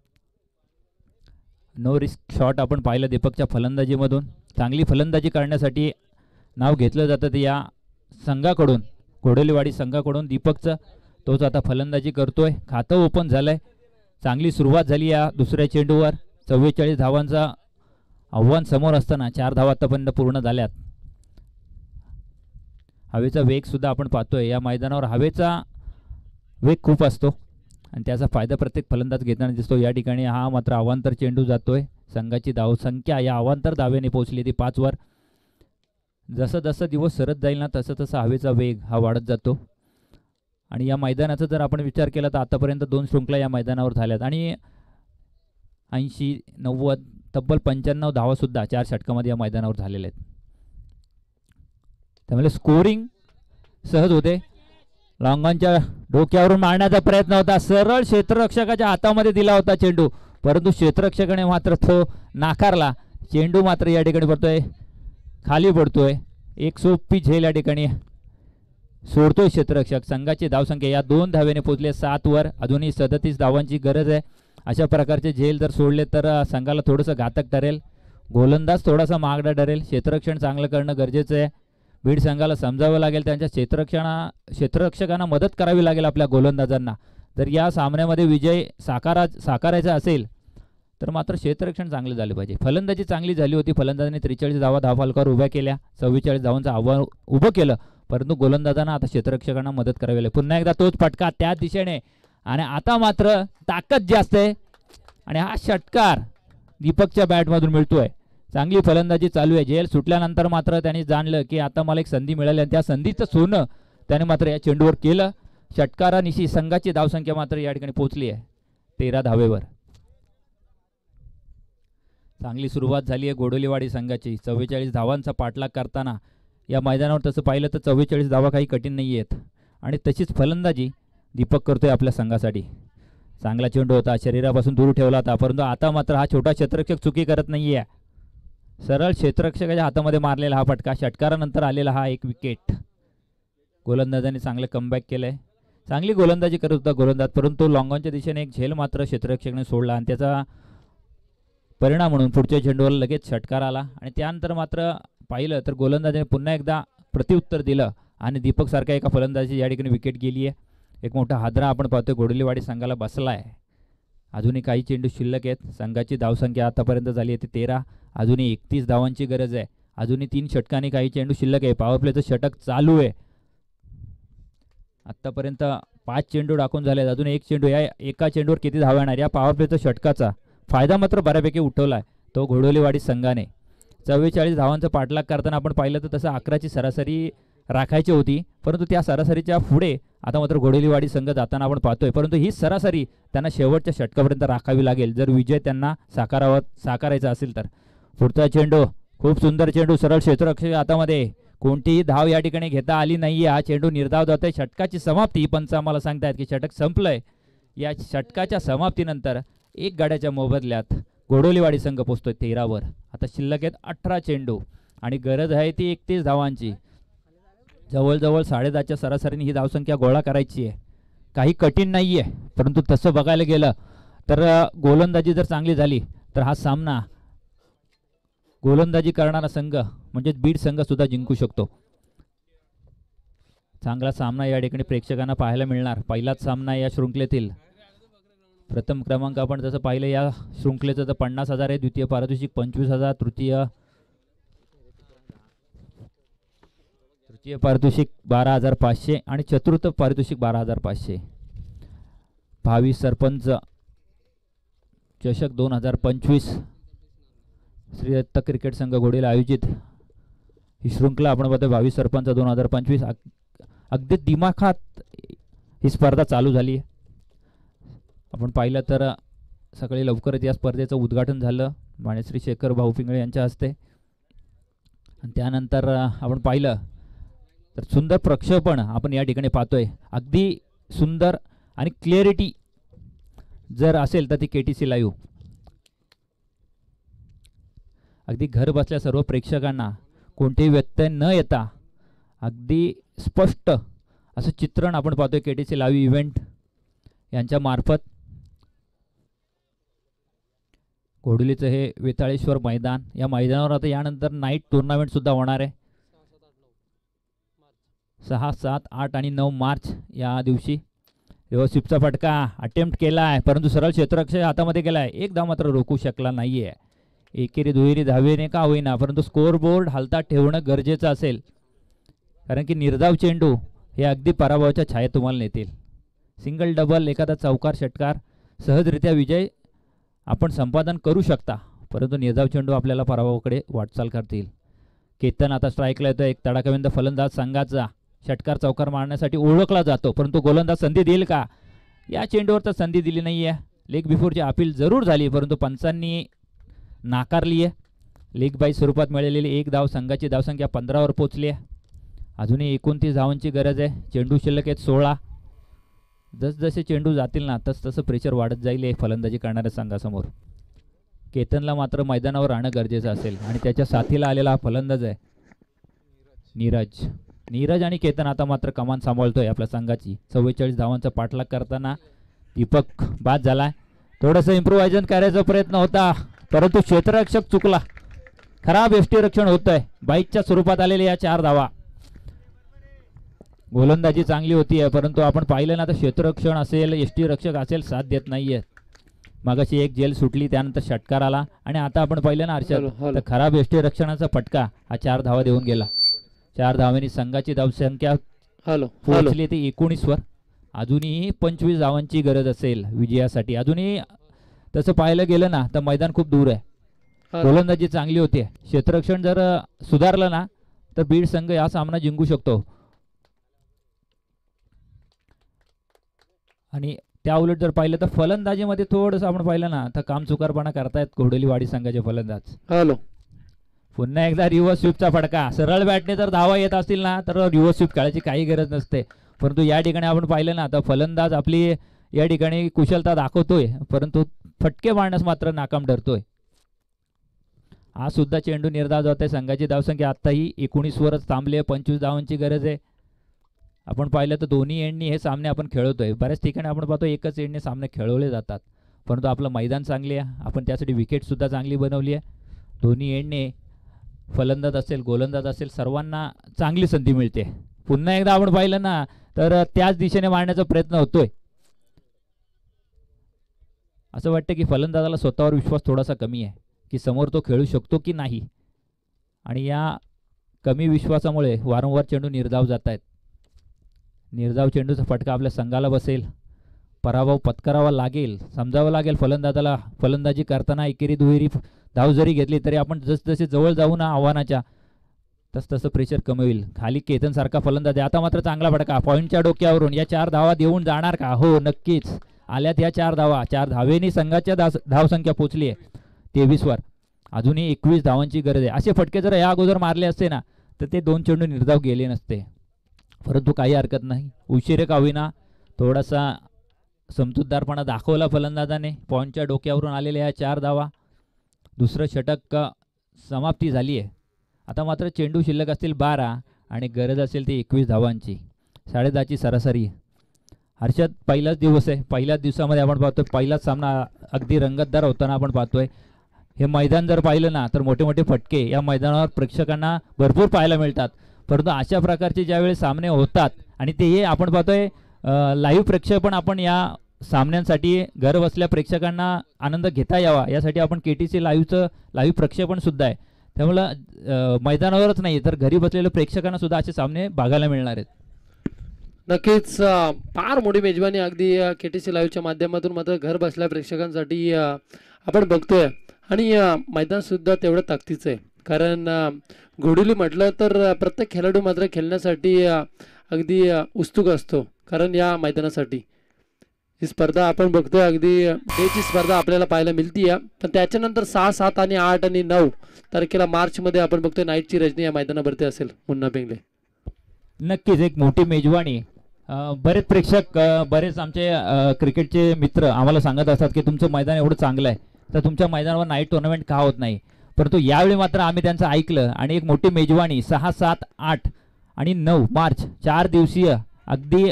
नो रिस्क शॉट आपण पाहिलं दीपकच्या फलंदाजीमधून. चांगली फलंदाजी करण्यासाठी नाव घेतलं जातं या संघाकडून, घोडेलीवाडी संघाकडून. दीपकचं तोच आता फलंदाजी करतोय. खातं ओपन झालंय. चांगली सुरुवात झाली या दुसऱ्या चेंडूवर. 44 धावांचा आव्हान समोर असताना 4 धावा आतापर्यंत पूर्ण झाल्यात. हवेचा वेग सुद्धा आपण पाहतोय या मैदानावर. हवेचा वेग खूप असतो आणि त्याचा फायदा प्रत्येक फलंदाज घेताना दिसतो. या ठिकाणी हा मात्र अवांतर चेंडू जातोय. संघाची धावसंख्या या अवांतर धावेने पोहोचली ती 5 वर. जसं जसं दिवस सरत जाईल ना तसं तसं हवेचा वेग हा वाढत जातो. आणि या मैदानाचा जर आपण विचार केला तर आतापर्यंत 2 शृंखला या मैदानावर झाल्यात आणि 80, 90, तब्बल 95 धावा सुद्धा 4 षटकामध्ये या मैदानावर झालेल्या आहेत. त्यामुळे स्कोरिंग सहज होते. लॉंगॉनच्या डोक्यावरून मारण्याचा प्रयत्न होता. सरळ क्षेत्ररक्षकाच्या हातामध्ये दिला होता चेंडू, परंतु क्षेत्ररक्षकाने मात्र तो नाकारला. चेंडू मात्र या ठिकाणी पडतोय, खाली पडतोय. एक सोपी झेल या ठिकाणी सोडतोय क्षेत्ररक्षक. संघाची धावसंख्या या 2 धावेने पोहोचले 7 वर. अजूनही 37 धावांची गरज आहे. अशा प्रकारचे झेल जर सोडले तर संघाला थोडंसं घातक ठरेल. गोलंदाज थोडासा महागडा ठरेल. क्षेत्ररक्षण चांगलं करणं गरजेचं आहे. बीड संघाला समजावं लागेल, त्यांच्या क्षेत्ररक्षकांना मदत करावी लागेल आपल्या गोलंदाजांना. जर या सामन्यामध्ये विजय साकारायचा असेल तर मात्र क्षेत्ररक्षण चांगले झाले पाहिजे. फलंदाजी चांगली झाली होती. फलंदाजांनी 43 धावा धावफलकावर उभ्या केल्या. 44 धावांचं आव्हान उभं केलं, परंतु गोलंदाजांना आता क्षेत्ररक्षकांना मदत करावी लागेल. पुन्हा एकदा तोच फटका त्या दिशेने आणि आता मात्र ताकद जास्त आहे आणि हा षटकार दीपकच्या बॅटमधून मिळतोय. चांगली फलंदाजी चालू आहे. जेल सुटल्यानंतर मात्र त्यांनी जाणलं की आता मला एक संधी मिळाली आणि त्या संधीचं सोनं त्याने मात्र या चेंडूवर केलं. षटकारानिशी संघाची धावसंख्या मात्र या ठिकाणी पोहोचली आहे 13 धावेवर. चांगली सुरुवात झाली आहे गोडोलीवाडी संघाची. 44 धावांचा पाठलाग करताना या मैदानावर तसं पाहिलं तर 44 धावा काही कठीण नाही आहेत. आणि तशीच फलंदाजी दीपक करतोय आपल्या संघासाठी. चांगला चेंडू होता, शरीरापासून दूर ठेवला होता, परंतु आता मात्र हा छोटा क्षेत्ररक्षक चुकी करत नाही आहे. सरळ क्षेत्ररक्षकाच्या हातामध्ये मारलेला हा फटका, षटकारानंतर आलेला हा एक विकेट. गोलंदाजाने चांगलं कमबॅक केलंय. चांगली गोलंदाजी करत होता गोलंदाज, परंतु लॉंगॉनच्या दिशेने एक झेल मात्र क्षेत्ररक्षकने सोडला आणि त्याचा परिणाम म्हणून पुढच्या चेंडूवर लगेच षटकार आला. आणि त्यानंतर मात्र पाहिलं तर गोलंदाजाने पुन्हा एकदा प्रत्युत्तर दिलं आणि दीपक सारख्या एका फलंदाजी या ठिकाणी विकेट गेली आहे. एक मोठा हादरा आपण पाहतोय गोडोलीवाडी संघाला बसला आहे. अजूनही काही चेंडू शिल्लक आहेत. संघाची धावसंख्या आतापर्यंत झाली आहे ती 13. अजूनही 31 धावांची गरज आहे. अजूनही 3 षटकांनी काही चेंडू शिल्लक आहे. पॉवर प्लेचं षटक चालू आहे. आत्तापर्यंत 5 चेंडू टाकून झाले. अजून एक चेंडू, या एका चेंडूवर किती धावा येणार या पॉवर प्लेच्या षटकाचा फायदा मात्र बऱ्यापैकी उठवला आहे तो घोडोलीवाडी संघाने. 44 धावांचा पाठलाग करताना आपण पाहिलं तर तसं 11ची सरासरी राखायची होती, परंतु त्या सरासरीच्या पुढे आता मात्र घोडोलीवाडी संघ जाताना आपण पाहतोय. परंतु ही सरासरी त्यांना शेवटच्या षटकापर्यंत राखावी लागेल जर विजय त्यांना साकारायचा असेल तर. पुढचा चेंडू, खूप सुंदर चेंडू, सरळ क्षेत्ररक्षक हातामध्ये. कोणतीही धाव या ठिकाणी घेता आली नाहीये. हा चेंडू निर्धाव जातोय. षटकाची समाप्ती, पंच आम्हाला सांगतायत की षटक संपलंय. या षटकाच्या समाप्तीनंतर 1 गाड्याच्या मोबदल्यात घोडोलीवाडी संघ पोहोचतोय 13वर. आता शिल्लक आहेत 18 चेंडू आणि गरज आहे ती 31 धावांची. जवळजवळ 10.5च्या सरासरीने ही धावसंख्या गोळा करायची आहे. काही कठीण नाही आहे, परंतु तसं बघायला गेलं तर गोलंदाजी जर चांगली झाली तर हा सामना गोलंदाजी करणारा संघ म्हणजे बीड संघ सुद्धा जिंकू शकतो. चांगला सामना या ठिकाणी प्रेक्षकांना पाहायला मिळणार. पहिलाच सामना या शृंखलेतील. प्रथम क्रमांक आपण जसं पाहिलं या शृंखलेचं तर 50,000 आहे. द्वितीय पारितोषिक 25,000, तृतीय पारितोषिक 12,500 आणि चतुर्थ पारितोषिक 12,500. भावी सरपंच चषक 2025 श्री दत्त क्रिकेट संघ घोडेला आयोजित ही शृंखला आपण बघतोय. भावी सरपंच 2025 अगदी दिमाखात ही स्पर्धा चालू झाली आहे. आपण पाहिलं तर सकाळी लवकरच या स्पर्धेचं उद्घाटन झालं माणेश्री शेखर भाऊ पिंगळे यांच्या हस्ते. आणि त्यानंतर आपण पाहिलं तर सुंदर प्रक्षेपण आपण या ठिकाणी पाहतोय. अगदी सुंदर आणि क्लिअरिटी जर असेल तर ती KTC लाईव्ह अगदी घर बसल्या सर्व प्रेक्षकांना कोणतेही व्यत्यय न येता अगदी स्पष्ट असं चित्रण आपण पाहतोय KTC लाईव्ह इव्हेंट यांच्या मार्फत. घोडोलीचं हे वेताळेश्वर मैदान, या मैदानावर आता यानंतर नाईट टुर्नामेंट सुद्धा होणार आहे 6, 7, 8 आणि 9 मार्च या दिवशी. स्वीपचा फटका अटेम्प्ट केला आहे, परंतु सरळ क्षेत्ररक्षक हातामध्ये गेला आहे. एक धाव मात्र रोखू शकला नाहीये. एकेरी दुहेरी धावेने का होईना, परंतु स्कोअर बोर्ड हालतात ठेवणं गरजेचं असेल, कारण की निर्धाव चेंडू हे अगदी पराभवाच्या छायेत तुम्हाला नेतील. सिंगल डबल एखादा चौकार षटकार सहजरित्या विजय आपण संपादन करू शकता, परंतु निर्धाव चेंडू आपल्याला पराभवाकडे वाटचाल करतील. केतन आता स्ट्राईकला येतो. एक तडाखाविंद फलंदाज संघाचा षटकार चौकार मारण्यासाठी ओळखला जातो, परंतु गोलंदाज संधी देईल का? या चेंडूवर तर संधी दिली नाही आहे. लेग बिफोरची अपील जरूर झाली, परंतु पंचांनी नाकारली आहे. लेग बाय स्वरूपात मिळालेली 1 धाव, संघाची धावसंख्या 15वर पोहोचली आहे. अजूनही 29 धावांची गरज आहे. चेंडू शिल्लक आहेत 16. जसजसे चेंडू जातील ना तसं प्रेशर वाढत जाईल फलंदाजी करणाऱ्या संघासमोर. केतनला मात्र मैदानावर राहणं गरजेचं असेल आणि त्याच्या साथीला आलेला हा फलंदाज आहे नीरज आणि केतन आता मात्र कमान सांभाळतोय आपल्या संघाची. 44 धावांचा पाठलाग करताना दीपक बाद झालाय. थोडंसं इम्प्रोव्हायझन करायचा प्रयत्न होता, परंतु क्षेत्ररक्षक चुकला. खराब यष्टीरक्षण होतंय. बाईकच्या स्वरूपात आलेल्या या 4 धावा. गोलंदाजी चांगली होती, परंतु आपण पाहिलं ना तर क्षेत्ररक्षण असेल यष्टीरक्षक असेल साथ देत नाहीये. मागाशी एक जेल सुटली, त्यानंतर षटकार आला आणि आता आपण पाहिलं ना हर्षद तर खराब यष्टीरक्षणाचा फटका हा 4 धावा देऊन गेला. 4 धावांनी संघाची धावसंख्या पोहोचली ती 19वर. अजूनही 25 धावांची गरज असेल विजयासाठी. अजूनही तसं पाहायला गेलं ना तर मैदान खूप दूर आहे. गोलंदाजी चांगली होती, क्षेत्ररक्षण जर सुधारलं ना तर बीड संघ हा सामना जिंकू शकतो. आणि त्या उलट जर पाहिलं तर फलंदाजीमध्ये थोडंसं आपण पाहिलं ना तर काम चुकारपणा करतायत घोडेलीवाडी संघाचे फलंदाज. हॅलो, पुन्हा एकदा रिव्हर्स स्वीपचा फटका. सरळ बॅटने जर धावा येत असतील ना तर रिव्हर्स स्वीप खेळायची काही गरज नसते, परंतु या ठिकाणी आपण पाहिलं ना तर फलंदाज आपली या ठिकाणी कुशलता दाखवतोय, परंतु फटके मारण्यास मात्र नाकाम ठरतोय. हा सुद्धा चेंडू निर्धाव जात आहे. संघाची धावसंख्या आत्ताही 19 वरच थांबली आहे. 25 धावांची गरज आहे. आपण पाहिलं तर दोन्ही एंडनी हे सामने आपण खेळवतोय. बऱ्याच ठिकाणी आपण पाहतो एकच एंडने सामने खेळवले जातात, परंतु आपलं मैदान चांगले आहे. आपण त्यासाठी विकेटसुद्धा चांगली बनवली आहे. दोन्ही एंडने फलंदाज असेल गोलंदाज असेल सर्वांना चांगली संधी मिळते. पुन्हा एकदा आपण पाहिलं ना तर त्याच दिशेने मारण्याचा प्रयत्न होतोय. असं वाटतं की फलंदाजाला स्वतःवर विश्वास थोडासा कमी आहे की समोर तो खेळू शकतो की नाही, आणि या कमी विश्वासामुळे वारंवार चेंडू निर्धाव जात आहेत. निर्धाव चेंडूचा फटका आपल्या संघाला बसेल. पराभव पत्करावा लागेल, समजावं लागेल फलंदाजाला. फलंदाजी करताना एकेरी दुहेरी धाव जरी घेतली तरी आपण जसजसे जवळ जाऊ ना आव्हानाच्या तसतसं प्रेशर कमी होईल. खाली केतन सारखा फलंदाज आहे. आता मात्र चांगला फटका पॉईंटच्या डोक्यावरून. या 4 धावा देऊन जाणार का? हो नक्कीच आल्यात या 4 धावा. 4 धावेनी संघाच्या धावसंख्या पोचली आहे 23 वर. अजूनही 21 धावांची गरज आहे. असे फटके जर या अगोदर मारले असते ना तर ते 2 चेंडू निर्धाव गेले नसते, परंतु काही हरकत नाही. उशिरे का होईना थोडासा समजूतदारपणा दाखवला फलंदाजाने. पॉईंटच्या डोक्यावरून आलेल्या या 4 धावा. दुसरं षटक समाप्ती झाली आहे. आता मात्र चेंडू शिल्लक असतील 12 आणि गरज असेल ती 21 धावांची. 10.5ची सरासरी. हर्षद पहिलाच दिवस आहे. पहिल्याच दिवसामध्ये आपण पाहतोय पहिलाच सामना अगदी रंगतदार होताना आपण पाहतोय. हे मैदान जर पाहिलं ना तर मोठे मोठे फटके या मैदानावर प्रेक्षकांना भरपूर पाहायला मिळतात, परंतु अशा प्रकारचे ज्यावेळी सामने होतात आणि ते हे आपण पाहतोय लाईव्ह प्रेक्षेपण आपण या सामन्यांसाठी घर बसल्या प्रेक्षकांना आनंद घेता यावा यासाठी आपण KTC लाईव्हचं लाईव्ह प्रक्षेपण सुद्धा आहे. त्यामुळं मैदानावरच नाही तर घरी बसलेल्या प्रेक्षकांना सुद्धा असे सामने बघायला मिळणार आहेत. नक्कीच फार मोठी मेजबानी अगदी KTC लाईव्हच्या माध्यमातून मात्र घर बसल्या प्रेक्षकांसाठी आपण बघतोय. आणि मैदान सुद्धा तेवढं ताकदीचं आहे, कारण घोडेली म्हटलं तर प्रत्येक खेळाडू मात्र खेळण्यासाठी अगदी उत्सुक असतो, कारण या मैदानासाठी ही स्पर्धा आपण बघतोय अगदी डेची स्पर्धा आपल्याला पाहायला मिळती आहे. पण त्याच्यानंतर 6, 7 आणि 8 आणि 9 तारखेला मार्चमध्ये आपण बघतोय नाईटची रजनी या मैदानावरती असेल मुन्ना पेंगले. नक्कीच एक मोठी मेजवानी. बरेच प्रेक्षक बरेच आमचे क्रिकेटचे मित्र आम्हाला सांगत असतात की तुमचं मैदान एवढं चांगलं आहे तर तुमच्या मैदानावर नाईट टुर्नामेंट का होत नाही, परंतु यावेळी मात्र आम्ही त्यांचं ऐकलं आणि एक मोठी मेजवानी 6, 7, 8 आणि 9 मार्च 4 दिवसीय अगदी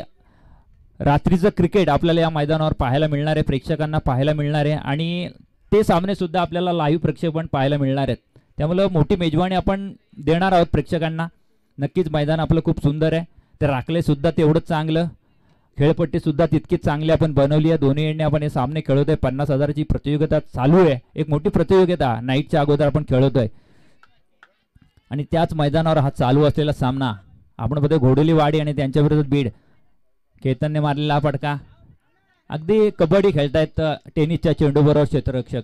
रात्रीचं क्रिकेट आपल्याला या मैदानावर पाहायला मिळणार आहे, प्रेक्षकांना पाहायला मिळणार आहे आणि ते सामने सुद्धा आपल्याला लाईव्ह प्रक्षेपण पाहायला मिळणार आहेत. त्यामुळे मोठी मेजवानी आपण देणार आहोत प्रेक्षकांना. नक्कीच मैदान आपलं खूप सुंदर आहे. ते राखले सुद्धा तेवढंच चांगलं, खेळपट्टी सुद्धा तितकीच चांगली आपण बनवली आहे. दोन्ही एंडने आपण हे सामने खेळवतोय. 50,000ची प्रतियोगिता चालू आहे. एक मोठी प्रतियोगिता नाईटच्या अगोदर आपण खेळवतोय आणि त्याच मैदानावर हा चालू असलेला सामना आपण बघतोय घोडेलीवाडी आणि त्यांच्या विरोधात बीड. केतनने मारलेला हा फटका. अगदी कबड्डी खेळतायत टेनिसच्या चेंडूबरोबर क्षेत्ररक्षक.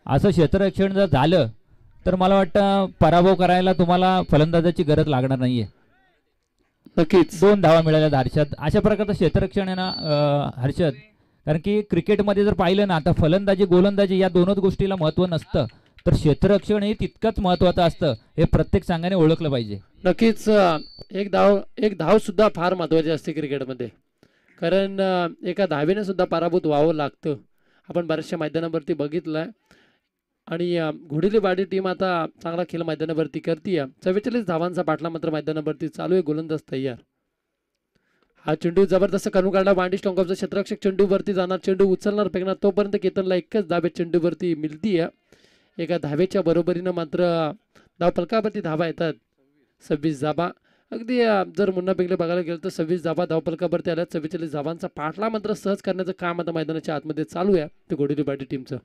असं क्षेत्ररक्षण जर झालं तर मला वाटतं पराभव करायला तुम्हाला फलंदाजाची गरज लागणार नाहीये. नक्कीच 2 धावा मिळाल्या हर्षद. अशा प्रकारचं क्षेत्ररक्षण आहे ना हर्षद, कारण की क्रिकेटमध्ये जर पाहिलं ना तर फलंदाजी गोलंदाजी या दोनच गोष्टीला महत्त्व नसतं, तर क्षेत्ररक्षण हे तितकंच महत्त्वाचं असतं. हे प्रत्येक संघाने ओळखलं पाहिजे. नक्कीच एक धाव सुद्धा फार महत्त्वाची असते क्रिकेटमध्ये, कारण एका धावेने सुद्धा पराभूत व्हावं लागतं. आपण बऱ्याचशा मैदानावरती बघितलंय आणि घोडेलीवाडी टीम आता चांगला खेळ मैदानावरती करतीये. 44 धावांचा पाठला मात्र मैदानावरती चालू आहे. गोलंदाज तयार. हा चेंडू जबरदस्त करून काढला. वांडी स्टॉंकॉपचा क्षेत्ररक्षक चेंडूवरती जाणार, चेंडू उचलणार, फेकणार. तोपर्यंत केतनला एकच धाबे चेंडूवरती मिळतीये. एका धावेच्या बरोबरीनं मात्र धाव फलकावरती धावा येतात. 26 धावा. अगदी जर मुन्ना पेंगले बघायला गेलं तर 26 धावा धाव फलकावरती आल्या. 44 धावांचा पाठला मात्र सहज करण्याचं काम आता मैदानाच्या आतमध्ये चालू आहे ते घोडेलीवाडी टीमचं.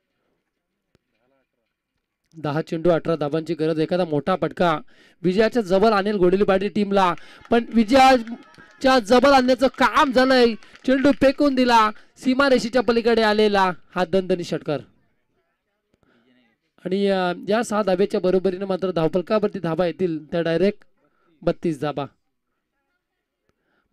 10 चेंडू 18 धावांची गरज. एखादा मोठा फटका विजयाच्या जवळ आणेल घोडेलीवाडी टीमला, पण विजयाच्या जवळ आणण्याचं काम झालंय. चेंडू फेकून दिला. सीमारेषेच्या पलीकडे आलेला हा दणदणी षटकार आणि या 6 धावेच्या बरोबरीने मात्र धावफलकावरती धावा येतील त्या डायरेक्ट 32 धावा.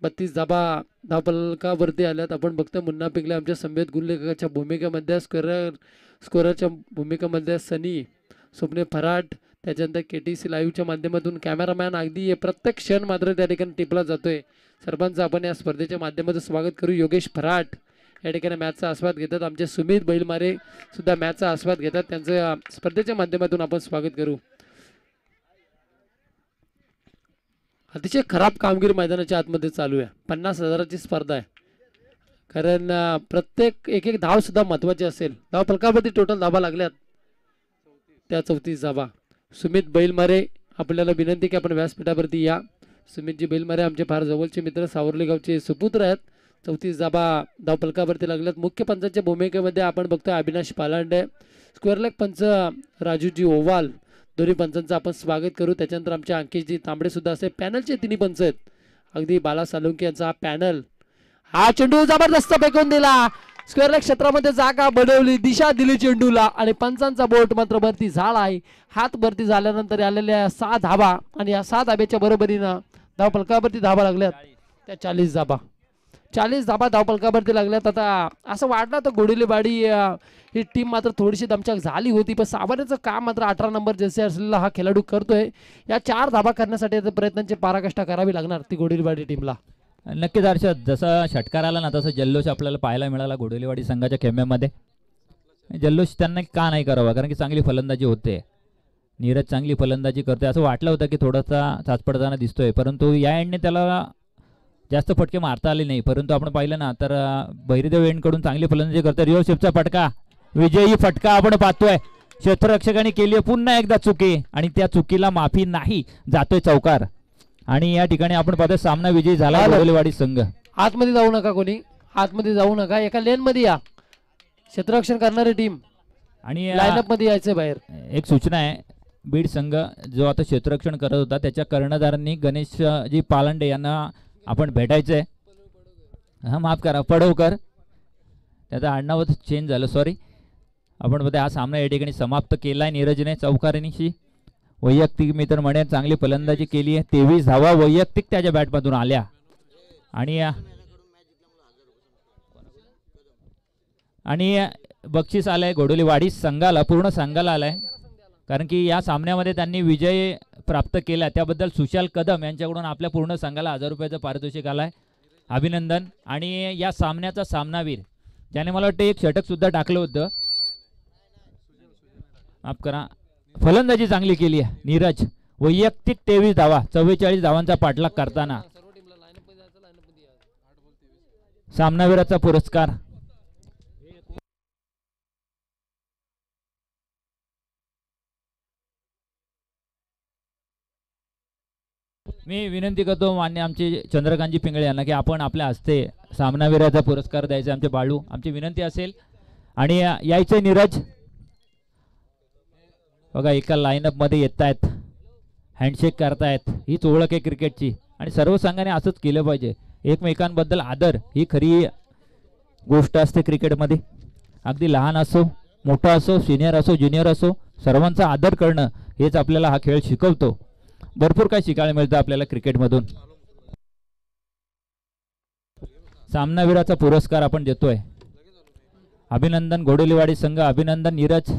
32 धाबा धावफलकावरती आल्यात. आपण बघतोय मुन्ना पिंगळे आमच्या संवेद गुल्लेच्या भूमिकेमध्ये, स्कोररच्या भूमिकेमध्ये सनी, स्वप्ने फराट, त्याच्यानंतर KTC लाईव्हच्या माध्यमातून कॅमेरामॅन अगदी प्रत्येक क्षण मात्र त्या ठिकाणी टिपला जातोय. सरपंच आपण या स्पर्धेच्या माध्यमातून स्वागत करू. योगेश फराट या ठिकाणी मॅचचा आस्वाद घेतात. आमचे सुमित बैलमारे सुद्धा मॅचचा आस्वाद घेतात. त्यांचं स्पर्धेच्या माध्यमातून आपण स्वागत करू. अतिशय खराब कामगिरी मैदानाच्या आतमध्ये चालू आहे. 50,000ची स्पर्धा आहे. कारण प्रत्येक एक धाव सुद्धा महत्वाची असेल. धाव फलकावरती टोटल धावा लागल्यात त्या 34 धावा. सुमित बैलमारे आपल्याला विनंती की आपण व्यासपीठावरती या. सुमितजी बैलमारे आमचे फार जवळचे मित्र, सावर्ली गावचे सुपुत्र आहेत. 34 धावा धाव फलकावरती लागल्यात. मुख्य पंचांच्या भूमिकेमध्ये आपण बघतोय अविनाश पालांडे, स्क्वेअर लेग पंच राजूजी ओवाल, दोन्ही पंचांचं आपण स्वागत करू. त्याच्यानंतर आमचे अंकितजी तांबडे सुद्धा असे पॅनलचे तिन्ही पंच आहेत. अगदी बाला सालुंके यांचा हा पॅनल. हा चेंडू जबरदस्त फेकून दिला. स्क्वेअर लेग क्षेत्रामध्ये जागा बनवली, दिशा दिली चेंडूला आणि पंचांचा बोट मात्र वरती झाला आहे. हात वरती झाल्यानंतर आलेल्या 6 धावा आणि या 6 धाब्याच्या बरोबरीनं धाव फलकावरती धावा लागल्यात त्या 40 धाबा. 40 धाबा धाव फलकावरती लागल्यात. आता असं वाटलं तर घोडेलीवाडी ही टीम मात्र थोडीशी दमछाक झाली होती, पण सावरण्याचं काम मात्र 18 नंबर जर्सी असलेला हा खेळाडू करतोय. या 4 धाबा करण्यासाठी प्रयत्नांची पराकाष्ठा करावी लागणार ती घोडेलीवाडी टीमला. नक्कीच हर्षद, जसा षटकार आला ना तसं जल्लोष आपल्याला पाहायला मिळाला घोडेलीवाडी संघाच्या खेम्यामध्ये. जल्लोष त्यांना का नाही करावा, कारण की चांगली फलंदाजी होते. नीरज चांगली फलंदाजी करते. असं वाटलं होतं की थोडासा चाचपडताना दिसतोय, परंतु या एंडने त्याला जास्त फटके मारता आले नाही. परंतु आपण पाहिलं ना तर बहिरीदेव एंडकडून चांगली फलंदाजी करते. रिओ शेफचा फटका, विजयी फटका आपण पाहतोय. क्षेत्ररक्षकांनी केली पुन्हा एकदा चुकी आणि त्या चुकीला माफी नाही, जातोय चौकार. आणि या ठिकाणी आपण पाहतोय सामना विजयी झाला घोडेलीवाडी संघ. आतमध्ये जाऊ नका, कोणी आतमध्ये जाऊ नका, एका लेन मध्ये या. क्षेत्ररक्षण करणारी टीम आणि लाईनअप मध्ये यायचं बाहेर. एक सूचना आहे, बीड संघ जो आता क्षेत्ररक्षण करत होता त्याच्या कर्णधारांनी गणेशजी पालांडे यांना आपण भेटायचंय. हा माफ करा, पडवकर, त्याचं आडनाव चेंज झालं, सॉरी. आपण बघा हा सामना या ठिकाणी समाप्त केलाय नीरजने चौकारणीशी. वैयक्तिक मी तर म्हणेन चांगली फलंदाजी केली आहे. 23 धावा वैयक्तिक त्याच्या बॅटमधून आल्या. आणि बक्षीस आलंय घोडेलीवाडी संघाला, पूर्ण संघाला आलाय, कारण की या सामन्यामध्ये त्यांनी विजय प्राप्त केला. त्याबद्दल सुशाल कदम यांच्याकडून आपल्या पूर्ण संघाला 1000 रुपयाचं पारितोषिक आलाय. अभिनंदन. आणि या सामन्याचा सामनावीर ज्याने मला वाटतं एक षटक सुद्धा टाकलं होतं, माफ करा, फलंदाजी चांगली केली आहे नीरज. वैयक्तिक 23 धावा, 44 धावांचा पाठलाग करताना सामनावीराचा पुरस्कार. मी विनंती करतो मान्य आमचे चंद्रकांतजी पिंगळे यांना की आपण आपल्या हस्ते सामनावीराचा पुरस्कार द्यायचा. आमचे बाळू, आमची विनंती असेल. आणि यायचे नीरज. बघा एका लाईनअप मध्ये येत आहेत, हँडशेक करतायत. हीच ओळख आहे क्रिकेटची आणि सर्व संघाने असंच केलं पाहिजे. एकमेकांबद्दल आदर ही खरी गोष्ट असते क्रिकेटमध्ये. अगदी लहान असो, मोठा असो, सिनियर असो, ज्युनियर असो, सर्वांचा आदर करणं हेच आपल्याला हा खेळ शिकवतो. भरपूर काही शिकायला मिळतं आपल्याला क्रिकेटमधून. सामनावीराचा पुरस्कार आपण देतोय. अभिनंदन घोडेलीवाडी संघ, अभिनंदन नीरज.